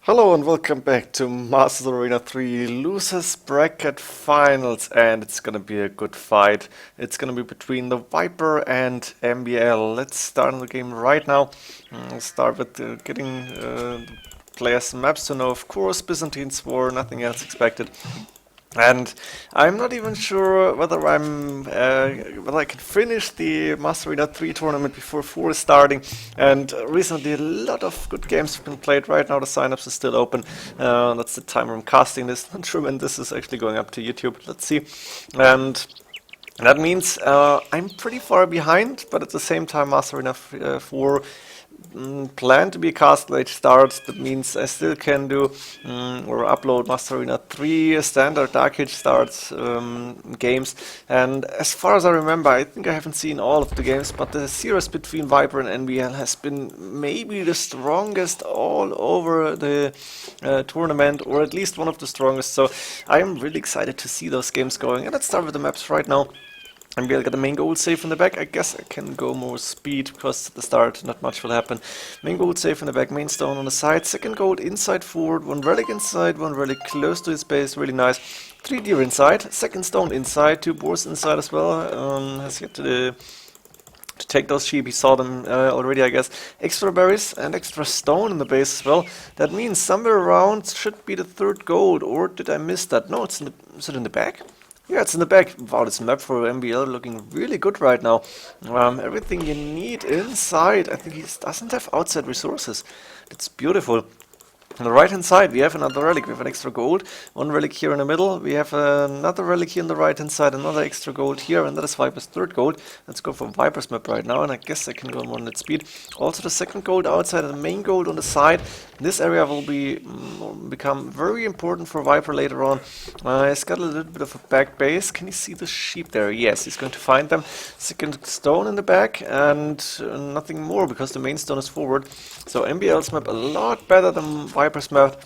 Hello and welcome back to Masters Arena 3 Losers Bracket Finals, and it's gonna be a good fight. It's gonna be between the Viper and MbL. Let's start on the game right now. I'll start with getting the players' maps to know. Of course, Byzantines war, nothing else expected. And I'm not even sure whether whether I can finish the Master Arena 3 tournament before 4 is starting. And recently a lot of good games have been played. Right now the signups are still open. That's the time I'm casting this. Not sure when this is actually going up to YouTube. Let's see. And that means I'm pretty far behind, but at the same time Master Arena 4 planned to be a cast late start. That means I still can do or upload Master Arena 3 standard Dark Age starts games. And as far as I remember, I think I haven't seen all of the games, but the series between Viper and MbL has been maybe the strongest all over the tournament, or at least one of the strongest. So I am really excited to see those games going. And let's start with the maps right now. MbL got the main gold safe in the back. I guess I can go more speed because at the start not much will happen. Main gold safe in the back, main stone on the side, second gold inside forward, one relic inside, one relic close to his base, really nice. 3 deer inside, second stone inside, 2 boars inside as well. Has yet to take those sheep, he saw them already, I guess. Extra berries and extra stone in the base as well. That means somewhere around should be the third gold, or did I miss that? No, is it in the back? Yeah, it's in the back. Wow, this map for MbL looking really good right now. Everything you need inside. I think he doesn't have outside resources. It's beautiful. On the right hand side we have another relic, we have an extra gold, one relic here in the middle, we have another relic here on the right hand side, another extra gold here, and that is Viper's third gold. Let's go for Viper's map right now, and I guess I can go on 1 speed. Also the second gold outside and the main gold on the side. This area will become very important for Viper later on. He's got a little bit of a back base. Can you see the sheep there? Yes, he's going to find them. Second stone in the back and nothing more because the main stone is forward. So MbL's map a lot better than Viper's map.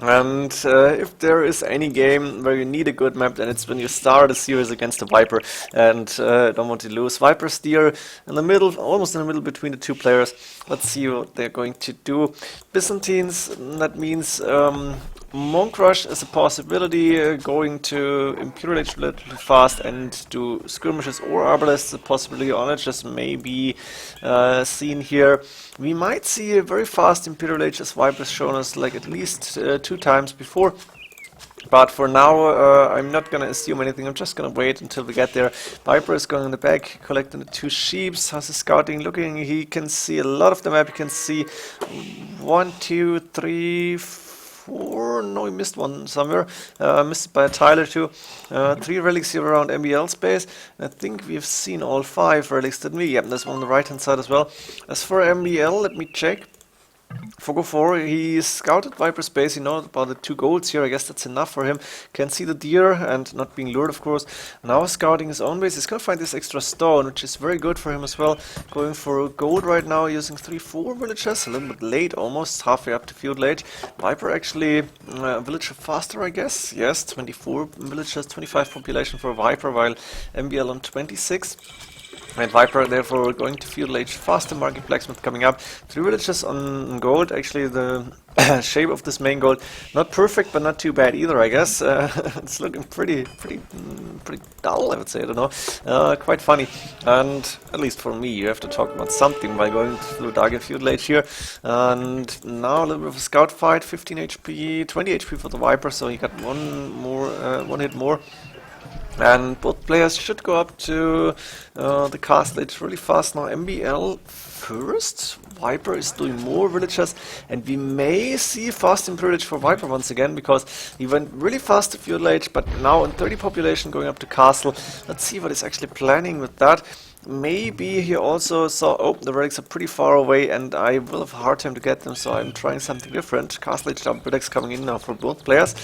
And if there is any game where you need a good map, then it's when you start a series against the Viper and don't want to lose. Viper steer in the middle, almost in the middle between the two players. Let's see what they're going to do. Byzantines, that means Monk Rush is a possibility, going to Imperial Age relatively fast and do skirmishes or arbalists, a possibility on it, just maybe seen here. We might see a very fast Imperial Age, as Viper's shown us like at least 2 times before. But for now, I'm not going to assume anything. I'm just going to wait until we get there. Viper is going in the back, collecting the 2 sheep. How's his scouting looking? He can see a lot of the map. He can see 1, 2, 3, 4. No, he missed one somewhere. Missed it by a tile or 2. 3 relics here around MbL space. I think we've seen all 5 relics, didn't we? Yep, there's one on the right hand side as well. As for MbL, let me check. For go 4, he scouted Viper space, he knows about the 2 golds here, I guess that's enough for him. Can see the deer and not being lured, of course. Now scouting his own base, he's gonna find this extra stone, which is very good for him as well. Going for gold right now, using 3-4 villagers, a little bit late, almost halfway up to field late. Viper actually a villager faster, I guess. Yes, 24 villagers, 25 population for Viper, while MbL on 26. And Viper therefore going to field age faster. Market Blacksmith coming up. 3 villages on gold. Actually the shape of this main gold not perfect, but not too bad either, I guess. It's looking pretty dull, I would say. I don't know. Quite funny. And at least for me, you have to talk about something by going through Dark Field Age here. And now a little bit of a scout fight. 15 HP, 20 HP for the Viper, so he got one hit more. And both players should go up to the castle age really fast now. MbL first. Viper is doing more villagers, and we may see fast Imperial Age for Viper once again, because he went really fast to field age, but now in 30 population going up to castle. Let's see what he's actually planning with that. Maybe he also saw, oh, the relics are pretty far away and I will have a hard time to get them, so I'm trying something different. Castle Age double relics coming in now for both players.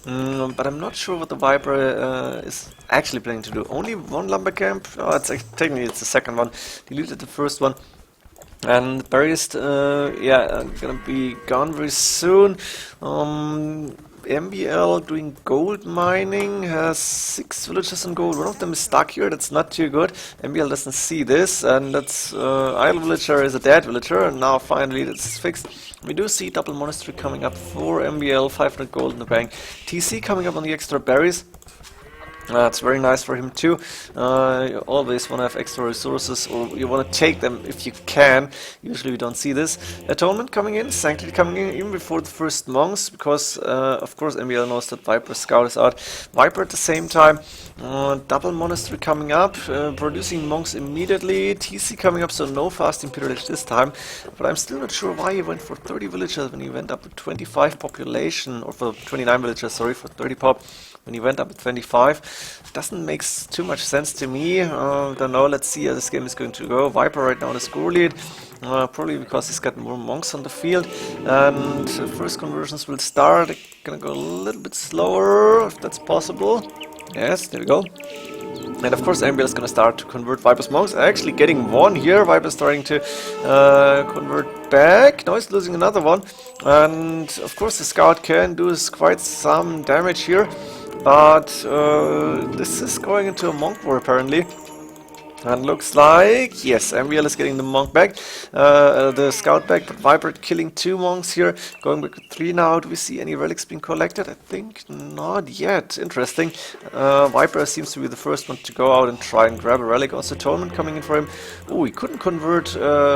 But I'm not sure what the Viper is actually planning to do. Only 1 lumber camp? Oh, technically it's the second one. Deleted the first one. And berries, yeah, gonna be gone very soon. MbL doing gold mining, has 6 villagers in gold. One of them is stuck here, that's not too good. MbL doesn't see this, and that's idle villager is a dead villager, and now finally this is fixed. We do see double monastery coming up for MbL, 500 gold in the bank. TC coming up on the extra berries. That's very nice for him too. You always want to have extra resources, or you want to take them if you can. Usually we don't see this. Atonement coming in, Sanctity coming in even before the first monks, because of course MbL knows that Viper Scout is out. Viper at the same time, double monastery coming up, producing monks immediately. TC coming up, so no fasting period this time. But I'm still not sure why he went for 30 villagers when he went up to 25 population, or for 29 villagers, sorry, for 30 pop. When he went up at 25, doesn't make too much sense to me. Don't know, let's see how this game is going to go. Viper right now the score lead, probably because he's got more monks on the field. And first conversions will start. They're gonna go a little bit slower, if that's possible. Yes, there we go. And of course MbL is gonna start to convert Viper's monks. Actually getting one here. Viper's starting to convert back. Now he's losing another one. And of course the scout can do quite some damage here. But this is going into a monk war apparently. And looks like, yes, MbL is getting the monk back, the scout back, but Viper killing 2 monks here, going back to 3 now. Do we see any relics being collected? I think not yet. Interesting. Viper seems to be the first one to go out and try and grab a relic. Also Atonement coming in for him. Oh, he couldn't convert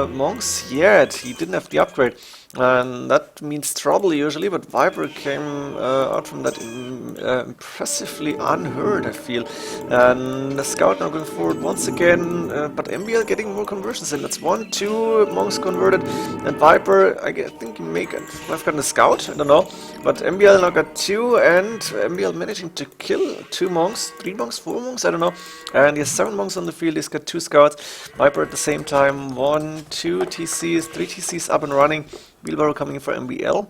monks yet. He didn't have the upgrade. And that means trouble usually, but Viper came out from that impressively unheard, I feel. And the scout now going forward once again, but MbL getting more conversions in. That's 1, 2 monks converted, and Viper, I think he may have gotten a scout, I don't know. But MbL now got 2, and MbL managing to kill 2 monks, 3 monks, 4 monks, I don't know. And he has 7 monks on the field, he's got 2 scouts. Viper at the same time, 1, 2 TCs, 3 TCs up and running. Wheelbarrow coming in for MbL.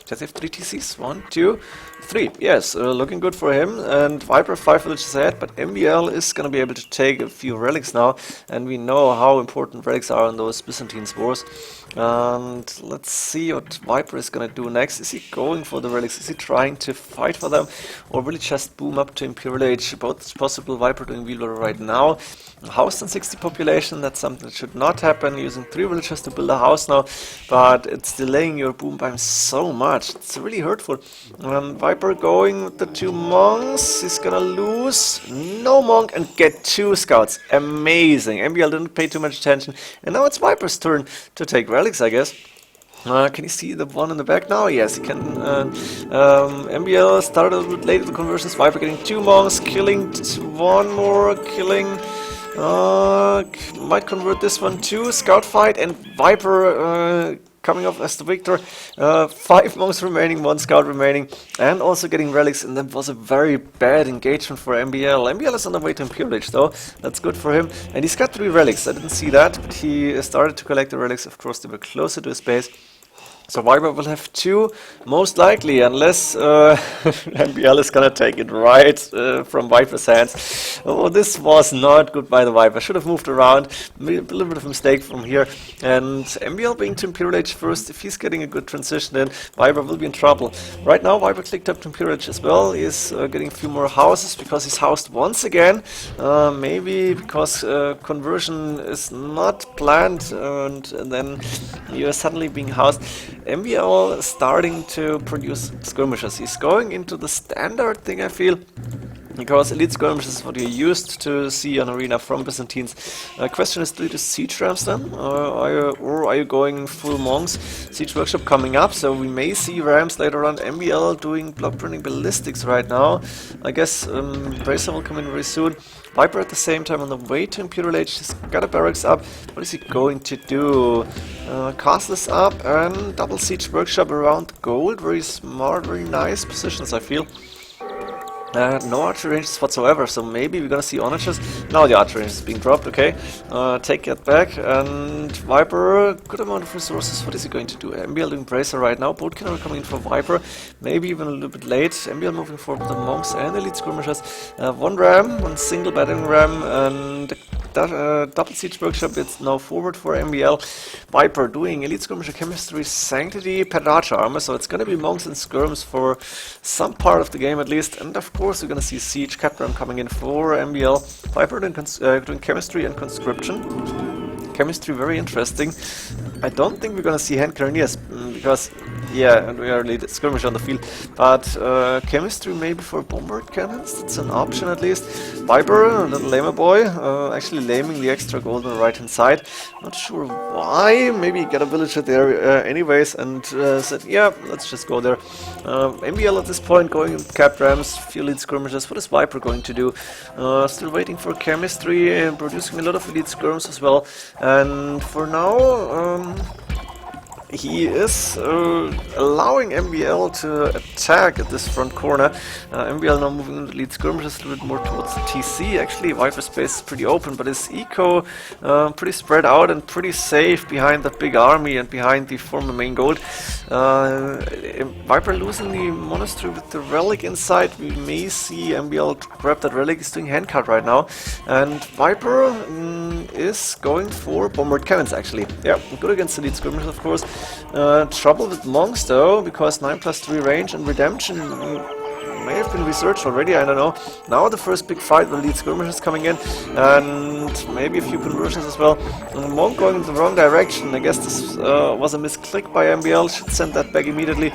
Does he have 3 TCs? 1, 2, 3. Yes, looking good for him. And Viper 5 villages ahead, but MbL is going to be able to take a few relics now. And we know how important relics are in those Byzantines wars. And let's see what Viper is going to do next. Is he going for the relics? Is he trying to fight for them? Or will he just boom up to Imperial Age? Both is possible. Viper doing Wheelbarrow right now. House and 60 population, that's something that should not happen. Using 3 villagers to build a house now, but it's delaying your boom by so much. It's really hurtful. Viper going with the 2 monks. He's gonna lose no monk and get 2 scouts. Amazing. MbL didn't pay too much attention, and now it's Viper's turn to take relics, I guess. Can you see the one in the back now? Yes, you can. MbL started a little bit late with the conversions. Viper getting 2 monks, killing 1 more, killing. Might convert this one too. Scout fight, and Viper coming off as the victor. 5 monks remaining, 1 scout remaining, and also getting relics, and that was a very bad engagement for MbL. MbL is on the way to Imperial Age though, that's good for him. And he's got 3 relics, I didn't see that, but he started to collect the relics. Of course they were closer to his base. So Viper will have 2, most likely, unless MbL is gonna take it right from Viper's hands. Oh, this was not good by the Viper. Should have moved around. Made a little bit of a mistake from here. And MbL being to Imperial Age first, if he's getting a good transition in, Viper will be in trouble. Right now Viper clicked up to Imperial Age as well. He's getting a few more houses because he's housed once again. Maybe because conversion is not planned, and then you're suddenly being housed. MbL starting to produce skirmishers. He's going into the standard thing, I feel, because elite skirmishes is what you're used to see on Arena from Byzantines. Question is, do you do siege rams then? Or are you going full monks? Siege workshop coming up, so we may see rams later on. MbL doing block printing ballistics right now. I guess Bracer will come in very soon. Viper at the same time on the way to Imperial Age. He's got a barracks up. What is he going to do? Castle is up and double siege workshop around gold. Very smart, very nice positions, I feel. No archery ranges whatsoever, so maybe we're gonna see onagers. Now the archery range is being dropped, okay. Take that back, and Viper, good amount of resources. What is he going to do? MbL doing Bracer right now, boat cannon coming in for Viper, maybe even a little bit late. MbL moving forward with the monks and elite skirmishers. 1 ram, 1 single battering ram, and double siege workshop. It's now forward for MbL. Viper doing elite skirmisher chemistry, sanctity, pedracha armor. So it's gonna be monks and skirms for some part of the game at least. And of course we're gonna see siege capram coming in for MbL. Viper doing chemistry and conscription. Chemistry very interesting. I don't think we're gonna see hand cannoneers because yeah, we are lead skirmish on the field, but chemistry maybe for bombard cannons, that's an option at least. Viper, a little lamer boy, actually laming the extra gold on the right hand side. Not sure why, maybe he got a villager there anyways and said yeah, let's just go there. MbL at this point going with cap rams, few lead skirmishes. What is Viper going to do? Still waiting for chemistry, producing a lot of elite skirms as well, and for now he is allowing MbL to attack at this front corner. MbL now moving into lead skirmishes a little bit more towards the TC. Actually, Viper space is pretty open, but his eco pretty spread out and pretty safe behind that big army and behind the former main gold. Viper losing the monastery with the relic inside. We may see MbL grab that relic. He's doing handcart right now. And Viper is going for bombard cannons actually. Yeah, good against the lead skirmishers of course. Trouble with monks though, because 9+3 range and redemption may have been researched already, I don't know. Now the first big fight with lead skirmishers coming in, and maybe a few conversions as well. And the monk going in the wrong direction. I guess this was a misclick by MbL, should send that back immediately.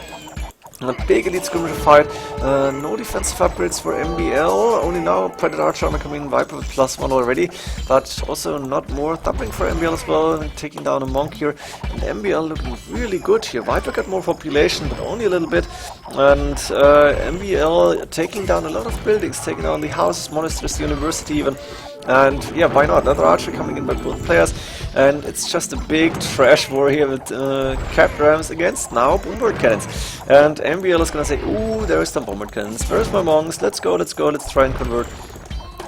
A big elite skirmisher fight, no defensive upgrades for MbL, only now Predator armor coming in, Viper with +1 already, but also not more. Doubling for MbL as well, taking down a monk here, and MbL looking really good here. Viper got more population, but only a little bit, and MbL taking down a lot of buildings, taking down the houses, monasteries, the university even. And yeah, why not? Another archer coming in by both players, and it's just a big trash war here with cap rams against now bombard cannons. And MbL is gonna say, ooh, there's some bombard cannons. Where's my monks? Let's go, let's try and convert.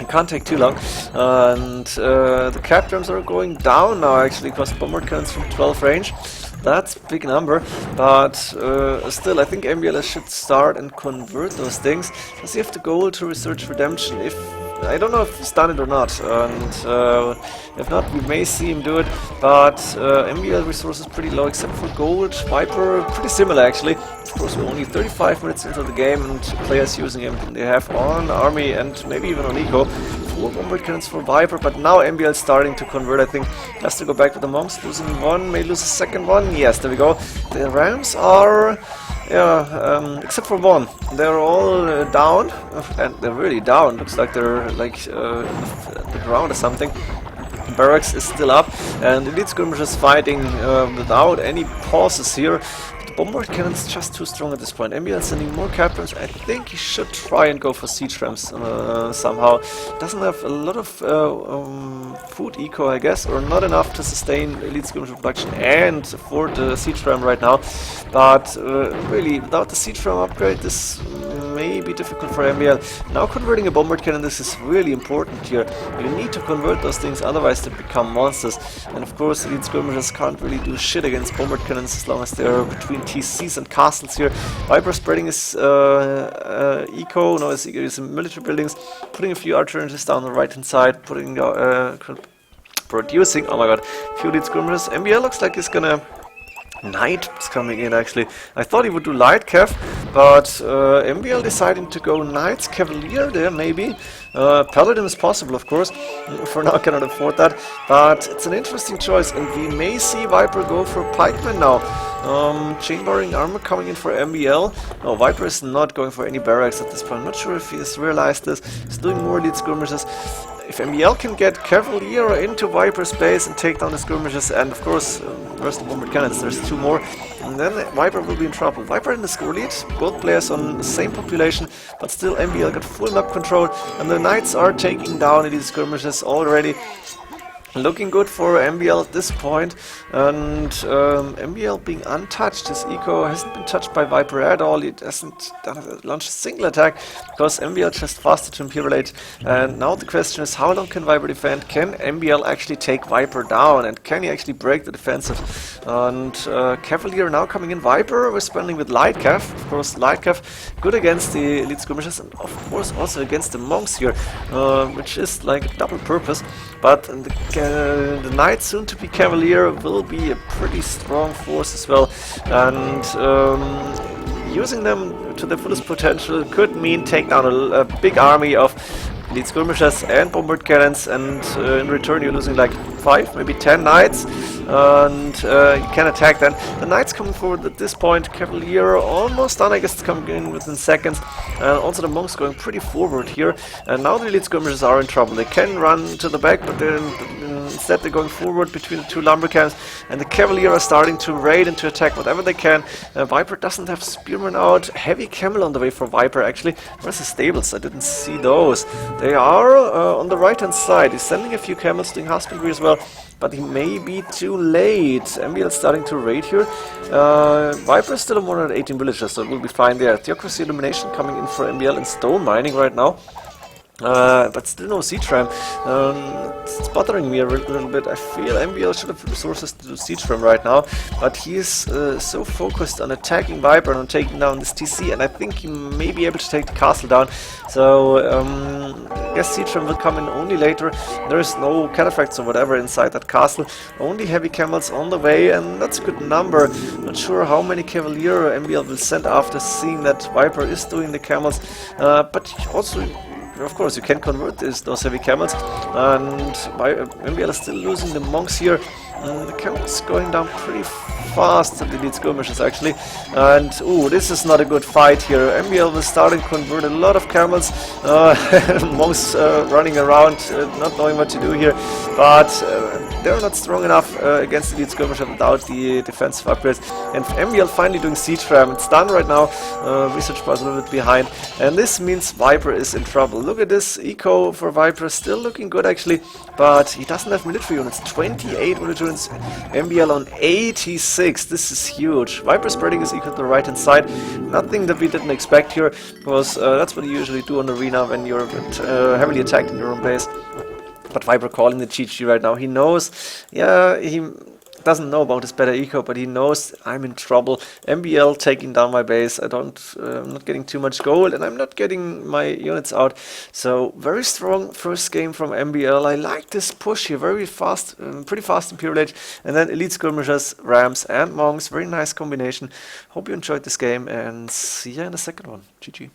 It can't take too long, and the cap rams are going down now actually, because bombard cannons from 12 range. That's a big number, but still I think MbL should start and convert those things. Does he have the goal to research redemption? I don't know if he's done it or not, and if not, we may see him do it, but MbL resources pretty low except for gold. Viper pretty similar actually. Of course, we're only 35 minutes into the game and players using everything they have on army and maybe even on eco. 4 bombard cannons for Viper, but now MbL starting to convert, I think. Has to go back to the monks, losing one, may lose a second one. Yes, there we go. The rams are... yeah, except for one. They're all down, and they're really down. Looks like they're like the ground or something. Barracks is still up, and elite skirmishers fighting without any pauses here. The bombard cannon's just too strong at this point. MbL sending more captains. I think he should try and go for siege rams somehow. Doesn't have a lot of food eco, I guess, or not enough to sustain elite skirmisher production and afford the siege ram right now. But really, without the siege ram upgrade, this may be difficult for MbL. Now converting a bombard cannon, this is really important here. You need to convert those things, otherwise they become monsters. And of course, elite skirmishers can't really do shit against bombard cannons as long as they're between TCs and castles here. Viper spreading his eco, no, his military buildings, putting a few archer engines down the right hand side, putting producing, oh my god, few elite skirmishers. MbL looks like he's gonna... Knight is coming in actually. I thought he would do light cav, but MbL deciding to go Knights Cavalier there maybe. Paladin is possible of course. For now cannot afford that, but it's an interesting choice, and we may see Viper go for Pikeman now. Chain barring armor coming in for MbL. No, Viper is not going for any barracks at this point. I'm not sure if he has realized this. He's doing more elite skirmishes. If MbL can get Cavalier into Viper space and take down the skirmishes, and of course, where's the bombard cannons? There's 2 more, and then Viper will be in trouble. Viper and the score lead, both players on the same population, but still MbL got full map control, and the Knights are taking down elite skirmishes already. Looking good for MbL at this point, and MbL being untouched. His eco hasn't been touched by Viper at all. He hasn't launched a single attack because MbL just faster to Imperialate. And now the question is, how long can Viper defend? Can MbL actually take Viper down, and can he actually break the defensive? And Cavalier now coming in. Viper responding with Light Cav. Of course, Light Cav good against the elite skirmishers, and of course also against the monks here, which is like a double purpose. But the Knight, soon to be Cavalier, will be a pretty strong force as well, and using them to their fullest potential could mean take down a big army of elite skirmishers and bombard cannons, and in return you're losing like 5, maybe 10 knights, and you can attack then. The knights coming forward at this point. Cavalier almost done, I guess it's coming in within seconds, and also the monks going pretty forward here, and now the elite skirmishers are in trouble. They can run to the back, but then instead they're going forward between the two lumber camps, and the Cavalier are starting to raid and to attack whatever they can. Viper doesn't have Spearman out. Heavy camel on the way for Viper actually. Where's the stables? I didn't see those. They are on the right hand side. He's sending a few camels, doing husbandry as well, but he may be too late. MbL starting to raid here. Viper is still on 118 villagers, so it will be fine there. Theocracy Illumination coming in for MbL and stone mining right now. But still no siege ram. It's bothering me a little bit. I feel MbL should have resources to do siege ram right now, but he is so focused on attacking Viper and on taking down this TC, and I think he may be able to take the castle down. So I guess siege ram will come in only later. There is no cataphracts or whatever inside that castle. Only heavy camels on the way, and that's a good number. Not sure how many Cavalier MbL will send after seeing that Viper is doing the camels, but also, of course, you can convert those heavy camels, and MbL is still losing the monks here. The camels going down pretty fast, the elite skirmishers actually, and ooh, this is not a good fight here. MbL will start and convert a lot of camels, monks running around, not knowing what to do here, but they're not strong enough against the elite skirmisher without the defensive upgrades. And MbL finally doing siege ram. It's done right now. Research bar is a little bit behind, and this means Viper is in trouble. Look at this eco for Viper, still looking good actually, but he doesn't have military units. 28 military units, MbL on 86. This is huge. Viper spreading his eco to the right hand side. Nothing that we didn't expect here, because that's what you usually do on arena when you're heavily attacked in your own base. But Viper calling the GG right now. He knows, yeah, he doesn't know about his better eco, but he knows I'm in trouble. MbL taking down my base. I'm not getting too much gold, and I'm not getting my units out. So very strong first game from MbL. I like this push here, very fast, pretty fast Imperial Age, and then elite skirmishers, rams, and monks. Very nice combination. Hope you enjoyed this game, and see ya in the second one. GG.